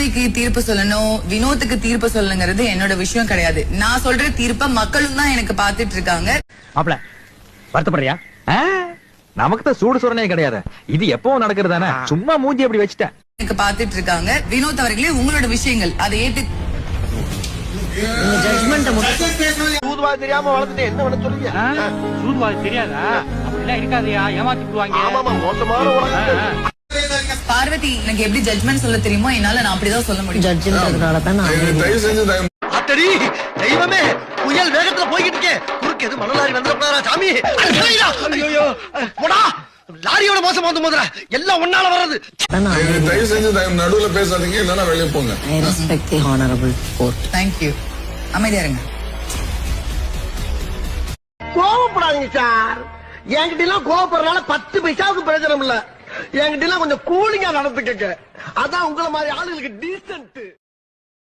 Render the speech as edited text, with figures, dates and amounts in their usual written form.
பார்வதிக்கு தீர்ப்பு சொல்லணும், வினோத்துக்கு தீர்ப்பு சொல்லணுங்கிறது என்னோட விஷயம் கிடையாது. நான் சொல்ற தீர்ப்ப மக்களும் தான் எனக்கு பாத்துட்டு இருக்காங்க. மாப்ள வருத்தப்படுறியா? நமக்கு தான் சூடு சுரணே கிடையாது. இது எப்பவும் நடக்கிறதானே, சும்மா மூஞ்சி அப்படி வச்சுட்டேன். எனக்கு பாத்துட்டு இருக்காங்க. வினோத் அவர்களே, உங்களோட விஷயங்கள் அதை ஏத்து சூதுவாது தெரியாம வளர்த்துட்டு என்ன பண்ண சொல்றீங்க? சூதுவாது தெரியாதா? அப்படிலாம் இருக்காதயா, ஏமாத்தி விடுவாங்க. ஆமாமா, மோசமான உலகம். பார்வதி எனக்கு எப்படி ஜட்மெண்ட் சொல்ல தெரியுமோ என்னால நான் அப்படிதான் சொல்ல முடியும். ஜட்ஜ்ன்றதுனாலதான் நான் அத்தடி தெய்வமே, புயல் வேகத்துல போய்கிட்டு இருக்கே, குறுக்கு எது மணலாரி வந்துடக்கூடாதா சாமி? ஐயோ போடா, லாரியோட மோசம் வந்து முதல்ல எல்லாம் ஒன்னால வர்றது. தயவு செஞ்சு நடுவுல பேசாதீங்க, இல்லன்னா வெளியே போங்க. I respect the honorable court. Thank you. அமைதியா இருங்க. கோவப்படாதீங்க சார். என்கிட்ட எல்லாம் கோவப்படுறதுனால 10 பைசாவுக்கு பிரயோஜனம் இல்ல. என்கிட்ட எல்லாம் கொஞ்சம் கூலிங்கா நடந்துக்கங்க. அதான் உங்களை மாதிரி ஆளுங்களுக்கு டீசென்ட்.